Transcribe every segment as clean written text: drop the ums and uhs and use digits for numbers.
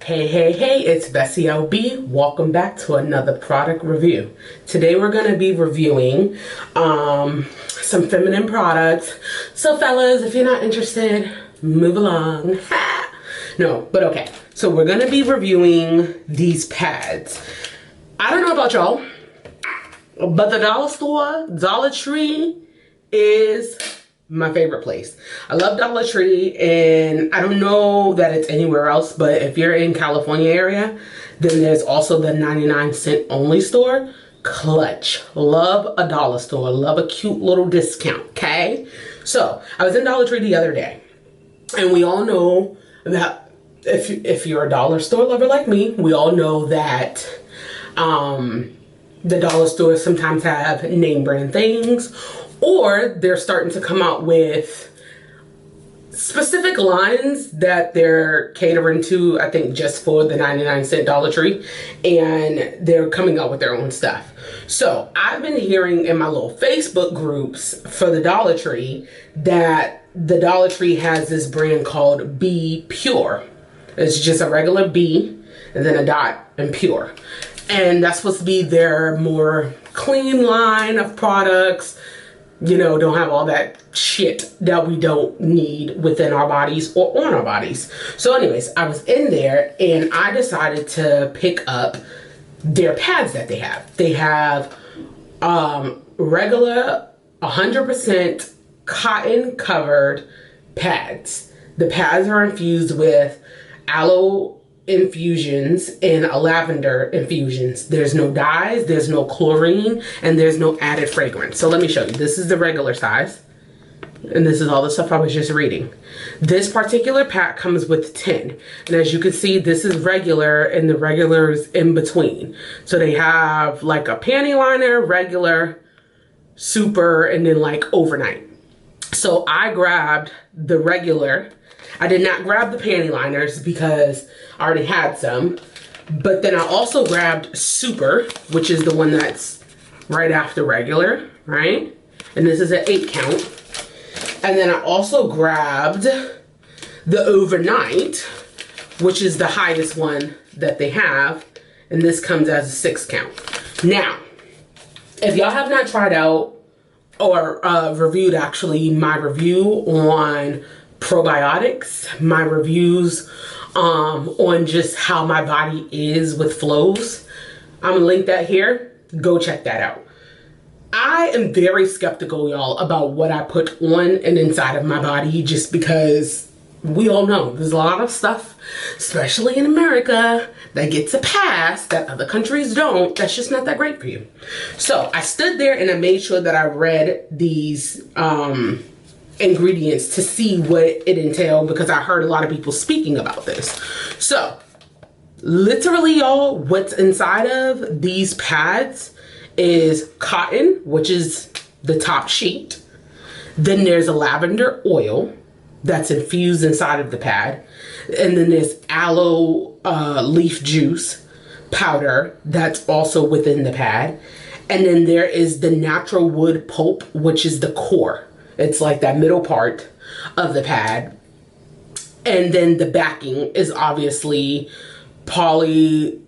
Hey, it's BessieLB. Welcome back to another product review. Today we're going to be reviewing some feminine products. So fellas, if you're not interested, move along. No, but okay. So we're going to be reviewing these pads. I don't know about y'all, but the dollar store, Dollar Tree, is my favorite place. I love Dollar Tree, and I don't know that it's anywhere else, but if you're in California area, then there's also the 99-cent only store. Clutch. Love a dollar store. Love a cute little discount, okay? So I was in Dollar Tree the other day, and we all know that if you're a dollar store lover like me, we all know that the dollar stores sometimes have name brand things, or they're starting to come out with specific lines that they're catering to, I think, just for the 99-cent Dollar Tree, and they're coming out with their own stuff. So I've been hearing in my little Facebook groups for the Dollar Tree that the Dollar Tree has this brand called Be Pure. It's just a regular B and then a dot and pure. And that's supposed to be their more clean line of products. You know, don't have all that shit that we don't need within our bodies or on our bodies. So anyways, I was in there and I decided to pick up their pads that they have. They have regular 100% cotton covered pads. The pads are infused with aloe infusions and lavender infusions. There's no dyes, there's no chlorine, and there's no added fragrance. So let me show you. This is the regular size, and this is all the stuff I was just reading. This particular pack comes with 10, and as you can see, this is regular, and the regular is in between. So they have like a panty liner, regular, super, and then like overnight. So I grabbed the regular. I did not grab the panty liners because I already had some, but then I also grabbed super, which is the one that's right after regular, right? And this is an 8 count. And then I also grabbed the overnight, which is the highest one that they have, and this comes as a 6 count. Now, if y'all have not tried out or reviewed actually my review on probiotics, my reviews on just how my body is with flows, I'm gonna link that here. Go check that out. I am very skeptical, y'all, about what I put on and inside of my body, just because we all know there's a lot of stuff, especially in America, that gets a pass that other countries don't. That's just not that great for you. So I stood there and I made sure that I read these ingredients to see what it entailed, because I heard a lot of people speaking about this. So literally, y'all, what's inside of these pads is cotton, which is the top sheet. Then there's a lavender oil that's infused inside of the pad. And then there's aloe leaf juice powder that's also within the pad. And then there is the natural wood pulp, which is the core. It's like that middle part of the pad. And then the backing is obviously polyethylene.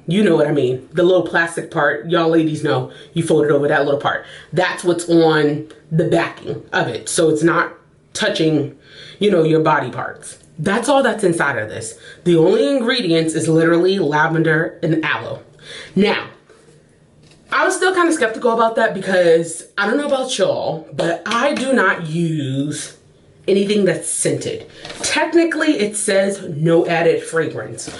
You know what I mean. The little plastic part. Y'all ladies know, you fold it over that little part. That's what's on the backing of it. So it's not touching, you know, your body parts. That's all that's inside of this. The only ingredients is literally lavender and aloe. Now, I was still kind of skeptical about that because I don't know about y'all, but I do not use anything that's scented. Technically, it says no added fragrance.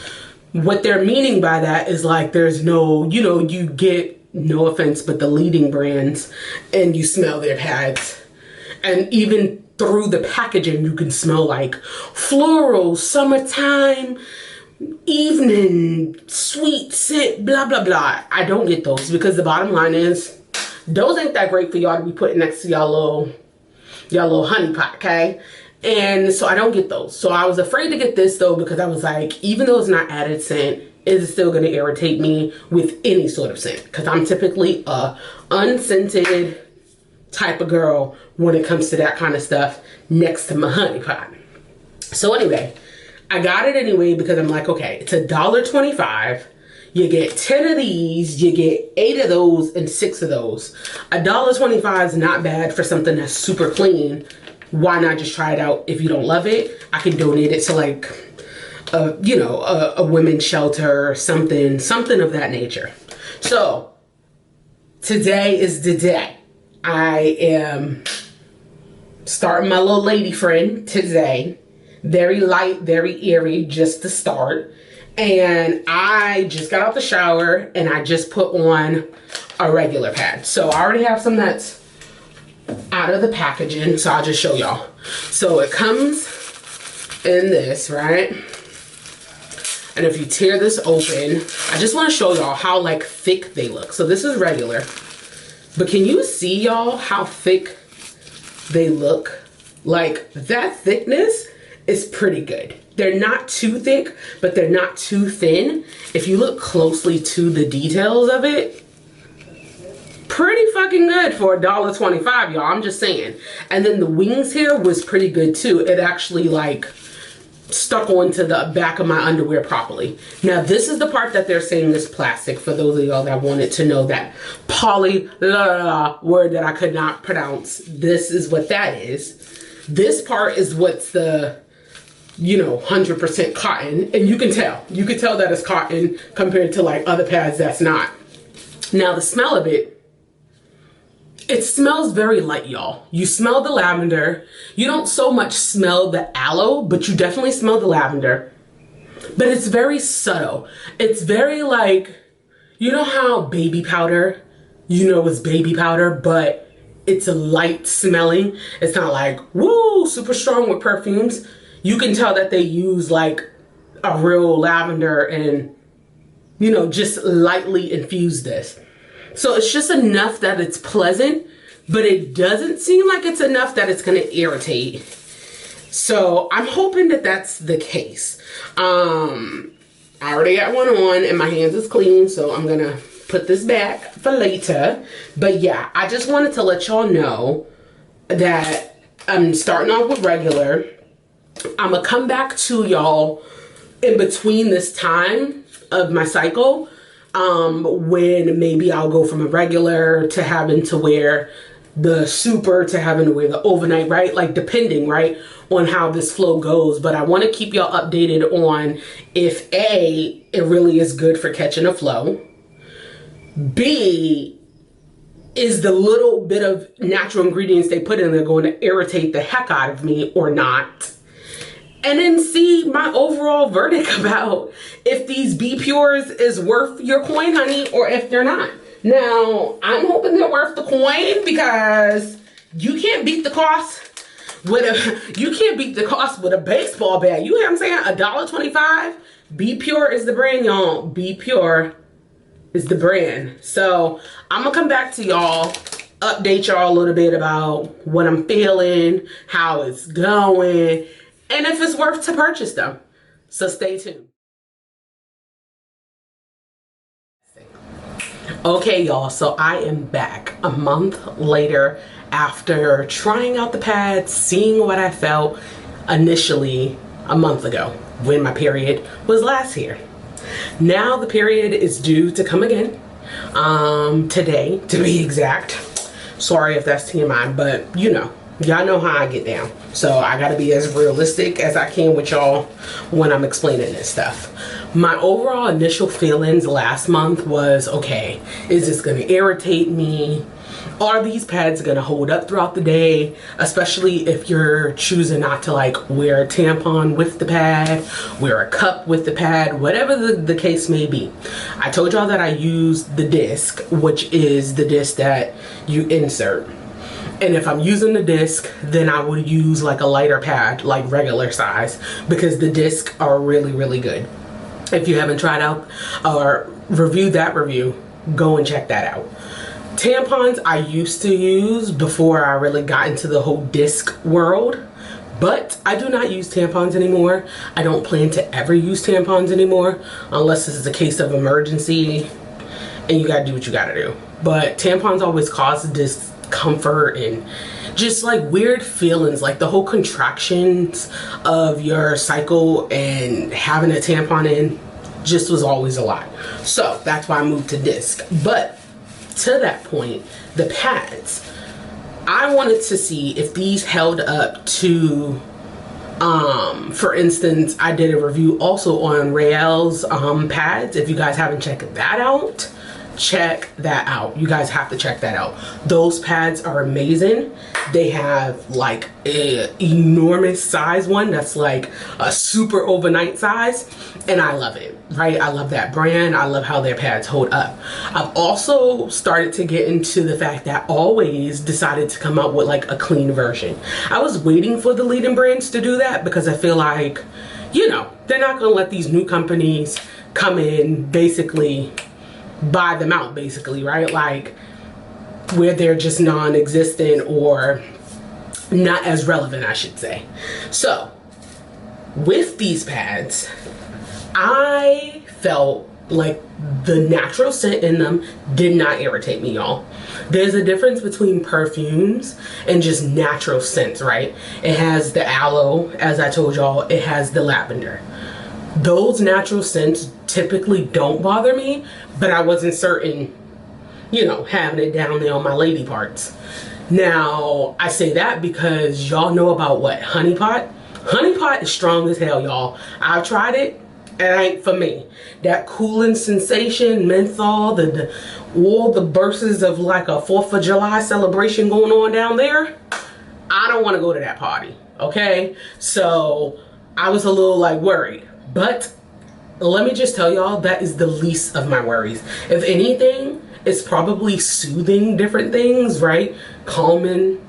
What they're meaning by that is like there's no, you know, you get, no offense, but the leading brands and you smell their pads. And even through the packaging, you can smell like floral, summertime, evening, sweet scent, blah, blah, blah. I don't get those because the bottom line is those ain't that great for y'all to be putting next to y'all little honey pot, okay? And so I don't get those. So I was afraid to get this though, because I was like, even though it's not added scent, is it still gonna irritate me with any sort of scent? Because I'm typically a unscented type of girl when it comes to that kind of stuff next to my honey pot. So anyway, I got it anyway because I'm like, okay, it's $1.25. You get 10 of these, you get 8 of those and 6 of those. $1.25 is not bad for something that's super clean. Why not just try it out? If you don't love it, I can donate it to like, you know, a women's shelter or something of that nature. So today is the day. I am starting my little lady friend today. Very light, very airy, just to start. And I just got out the shower and I just put on a regular pad. So I already have some that's out of the packaging, so I'll just show y'all. So it comes in this, right? And if you tear this open, I just want to show y'all how like thick they look. So this is regular, but can you see y'all how thick they look? Like that thickness is pretty good. They're not too thick, but they're not too thin. If you look closely to the details of it, pretty fucking good for $1.25, y'all. I'm just saying. And then the wings here was pretty good too. It actually like stuck onto the back of my underwear properly. Now this is the part that they're saying is plastic, for those of y'all that wanted to know that poly word that I could not pronounce. This is what that is. This part is what's the, you know, 100% cotton, and you can tell that it's cotton compared to like other pads that's not. Now the smell of it smells very light, y'all. You smell the lavender. You don't so much smell the aloe, but you definitely smell the lavender. But it's very subtle. It's very like, you know how baby powder, you know, is baby powder, but it's light smelling. It's not like, woo, super strong with perfumes. You can tell that they use like a real lavender and, you know, just lightly infuse this. So it's just enough that it's pleasant, but it doesn't seem like it's enough that it's gonna irritate. So I'm hoping that that's the case. I already got one on and my hands is clean, so I'm gonna put this back for later. But yeah, I just wanted to let y'all know that I'm starting off with regular. I'm gonna come back to y'all in between this time of my cycle, when maybe I'll go from a regular to having to wear the super to having to wear the overnight, right? Like depending, right, on how this flow goes. But I want to keep y'all updated on if A, it really is good for catching a flow. B, is the little bit of natural ingredients they put in there going to irritate the heck out of me or not? And then see my overall verdict about if these B Pures is worth your coin, honey, or if they're not. Now, I'm hoping they're worth the coin because you can't beat the cost with a baseball bat. You hear what I'm saying? $1.25. B Pure is the brand, y'all. B Pure is the brand. So I'm gonna come back to y'all, update y'all a little bit about what I'm feeling, how it's going, and if it's worth to purchase them. So stay tuned. Okay, y'all, so I am back a month later after trying out the pads, seeing what I felt initially a month ago when my period was last here. Now the period is due to come again, today to be exact. Sorry if that's TMI, but you know, y'all know how I get down. So I gotta be as realistic as I can with y'all when I'm explaining this stuff. My overall initial feelings last month was, okay, is this gonna irritate me? Are these pads gonna hold up throughout the day? Especially if you're choosing not to like wear a tampon with the pad, wear a cup with the pad, whatever the case may be. I told y'all that I used the disc, which is the disc that you insert. And if I'm using the disc, then I would use like a lighter pad, like regular size, because the discs are really, really good. If you haven't tried out or reviewed that review, go and check that out. Tampons I used to use before I really got into the whole disc world, but I do not use tampons anymore. I don't plan to ever use tampons anymore unless this is a case of emergency and you gotta do what you gotta do. But tampons always cause discomfort and just like weird feelings, like the whole contractions of your cycle and having a tampon in just was always a lot. So that's why I moved to disc. But to that point, the pads, I wanted to see if these held up to, for instance, I did a review also on Rael's pads. If you guys haven't checked that out, check that out. You guys have to check that out. Those pads are amazing. They have like an enormous size one that's like a super overnight size, and I love it, right? I love that brand. I love how their pads hold up. I've also started to get into the fact that Always decided to come out with like a clean version. I was waiting for the leading brands to do that because I feel like, you know, they're not gonna let these new companies come in, basically buy them out, basically, right? Like where they're just non-existent or not as relevant, I should say. So with these pads, I felt like the natural scent in them did not irritate me, y'all. There's a difference between perfumes and just natural scents, right? It has the aloe, as I told y'all, it has the lavender. Those natural scents typically don't bother me, but I wasn't certain, you know, having it down there on my lady parts. Now, I say that because y'all know about what? Honey pot? Honey pot is strong as hell, y'all. I've tried it. It ain't for me. That cooling sensation, menthol, all the bursts of like a 4th of July celebration going on down there. I don't want to go to that party, okay? So I was a little like worried. But let me just tell y'all, that is the least of my worries. If anything, it's probably soothing different things, right? Calming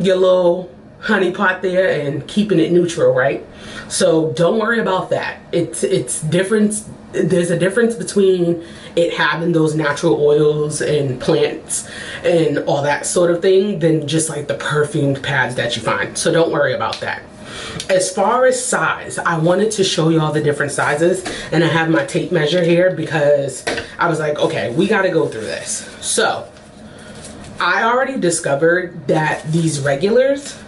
your little honey pot there and keeping it neutral, right? So don't worry about that. It's different. There's a difference between it having those natural oils and plants and all that sort of thing than just like the perfumed pads that you find. So don't worry about that. As far as size, I wanted to show you all the different sizes, and I have my tape measure here because I was like, okay, we got to go through this. So I already discovered that these regulars,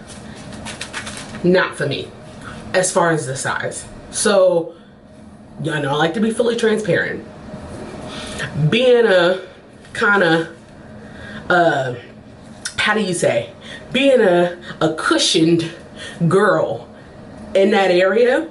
not for me as far as the size. So y'all know I like to be fully transparent. Being a kind of how do you say, being a cushioned girl in that area,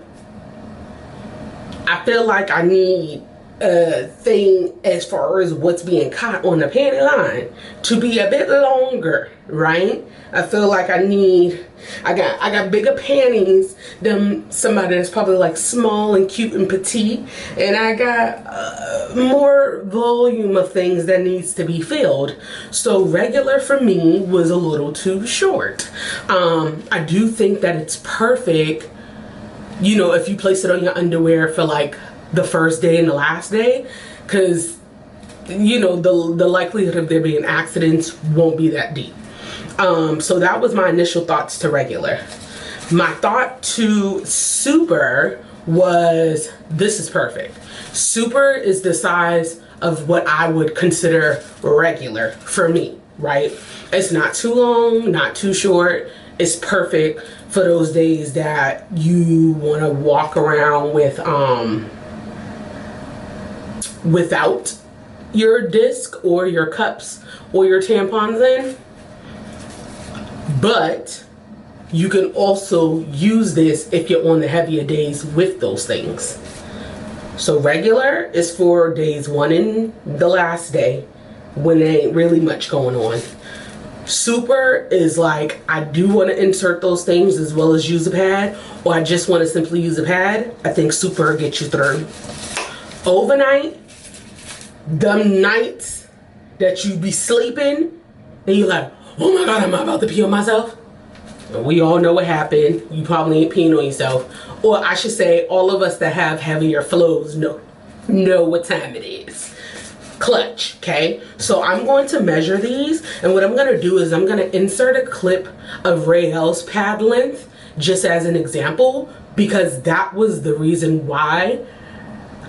I feel like I need a thing as far as what's being caught on the panty line to be a bit longer, right? I feel like I got bigger panties than somebody that's probably like small and cute and petite, and I got more volume of things that needs to be filled. So regular for me was a little too short. I do think that it's perfect, you know, if you place it on your underwear for like the first day and the last day, because you know the likelihood of there being accidents won't be that deep. So that was my initial thoughts to regular. My thought to super was, this is perfect. Super is the size of what I would consider regular for me, right? It's not too long, not too short. It's perfect for those days that you want to walk around with without your disc or your cups or your tampons in. But you can also use this if you're on the heavier days with those things. So regular is for days 1 and the last day when there ain't really much going on. Super is like, I do want to insert those things as well as use a pad, or I just want to simply use a pad. I think super gets you through. Overnight, them nights that you be sleeping and you're like, oh my God, am I about to pee on myself? And we all know what happened. You probably ain't peeing on yourself. Or I should say, all of us that have heavier flows know what time it is. Clutch, okay? So I'm going to measure these, and what I'm going to do is I'm going to insert a clip of Rael's pad length just as an example, because that was the reason why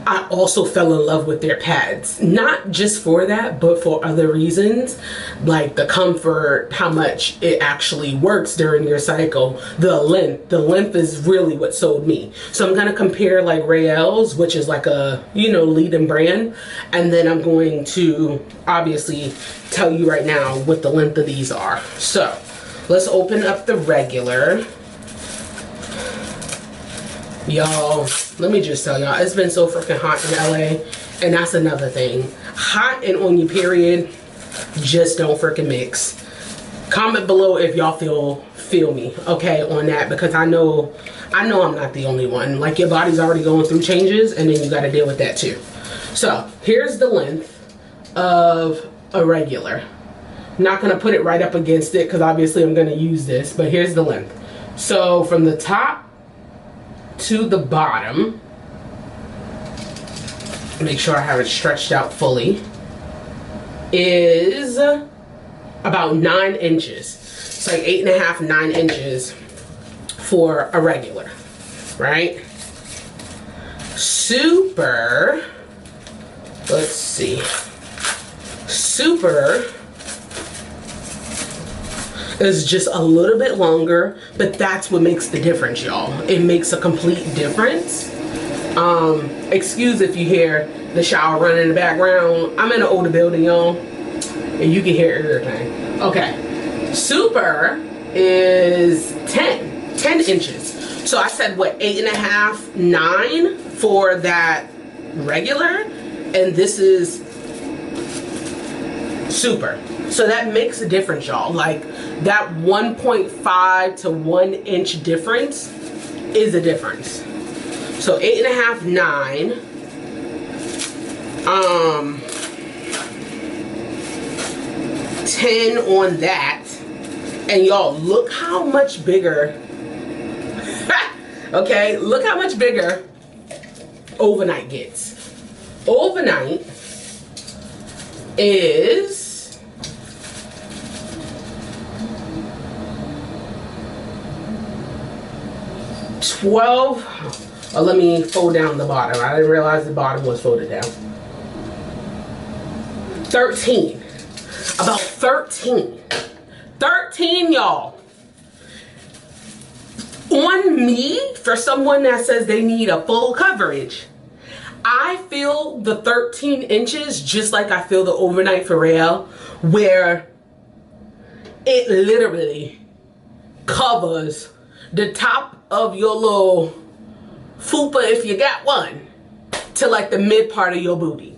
I also fell in love with their pads. Not just for that, but for other reasons, like the comfort, how much it actually works during your cycle, the length. The length is really what sold me. So I'm gonna compare like Rael's, which is like a, you know, leading brand, and then I'm going to obviously tell you right now what the length of these are. So let's open up the regular. Y'all, let me just tell y'all, it's been so freaking hot in LA, and that's another thing. Hot and on your period just don't freaking mix. Comment below if y'all feel me, okay, on that, because I know I'm not the only one. Like, your body's already going through changes, and then you got to deal with that too. So here's the length of a regular. Not gonna put it right up against it because obviously I'm gonna use this, but here's the length. So from the top to the bottom, make sure I have it stretched out fully, is about 9 inches. It's like 8.5, 9 inches for a regular, right? Super, let's see, super is just a little bit longer, but that's what makes the difference, y'all. It makes a complete difference. Excuse if you hear the shower running in the background. I'm in an older building, y'all, and you can hear everything. Okay, super is 10 inches. So I said, what, 8.5, 9 for that regular, and this is super. So that makes a difference, y'all. Like, that 1.5 to 1 inch difference is a difference. So 8.5, 9. 10 on that. And y'all, look how much bigger. Okay, look how much bigger overnight gets. Overnight is 12. Let me fold down the bottom. I didn't realize the bottom was folded down. 13. About 13. 13, y'all. On me, for someone that says they need a full coverage, I feel the 13 inches just like I feel the overnight for Rael, where it literally covers the top of your little fupa, if you got one, to like the mid part of your booty.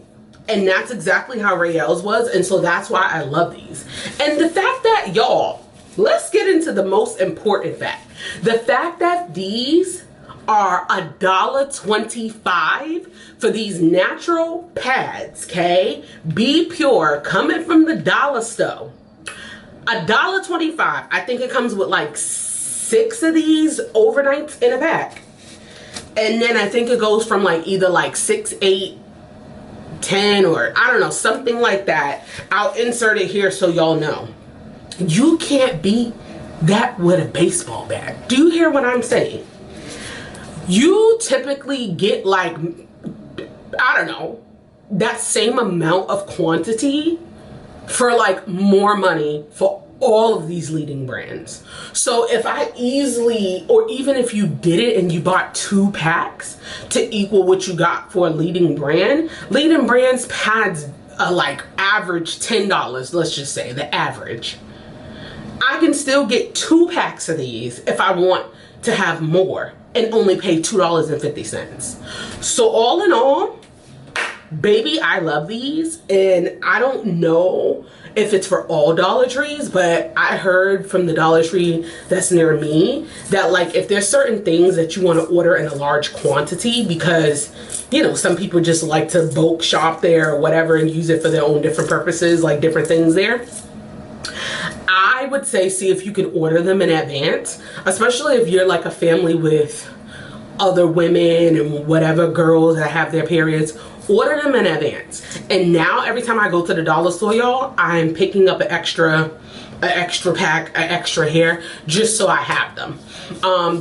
And that's exactly how Rael's was, and so that's why I love these. And the fact that, y'all, let's get into the most important fact. The fact that these are $1.25 for these natural pads, okay? Be Pure, coming from the dollar store. $1.25. I think it comes with like 6 of these overnights in a pack. And then I think it goes from like either like 6, 8, 10, or I don't know, something like that. I'll insert it here so y'all know. You can't beat that with a baseball bat. Do you hear what I'm saying? You typically get like, I don't know, that same amount of quantity for like more money for all of these leading brands. So if I easily, or even if you did it and you bought 2 packs to equal what you got for a leading brand, leading brands pads are like average $10, let's just say the average. I can still get 2 packs of these if I want to have more and only pay $2.50. So all in all, baby, I love these, and I don't know if it's for all Dollar Trees, but I heard from the Dollar Tree that's near me that like if there's certain things that you want to order in a large quantity, because you know some people just like to bulk shop there or whatever and use it for their own different purposes, like different things there, I would say see if you can order them in advance, especially if you're like a family with other women and whatever girls that have their periods. Order them in advance. And now every time I go to the dollar store, y'all, I'm picking up an extra an extra pack, an extra hair, just so I have them.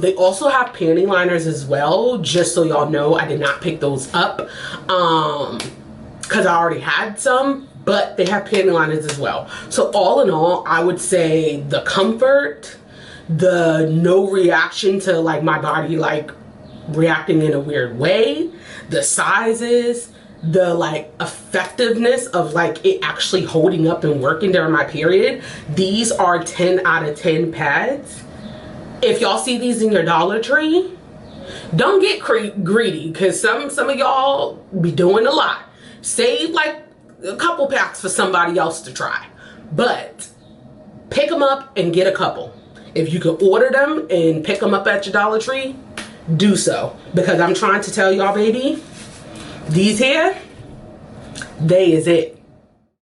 They also have panty liners as well, just so y'all know. I did not pick those up because I already had some, but they have panty liners as well. So all in all, I would say the comfort, the no reaction to like my body like reacting in a weird way, the sizes, the like effectiveness of like it actually holding up and working during my period. These are 10 out of 10 pads. If y'all see these in your Dollar Tree, don't get greedy, because some of y'all be doing a lot. Save like a couple packs for somebody else to try, but pick them up and get a couple. If you can order them and pick them up at your Dollar Tree, do so, because I'm trying to tell y'all, baby, these here, they is it.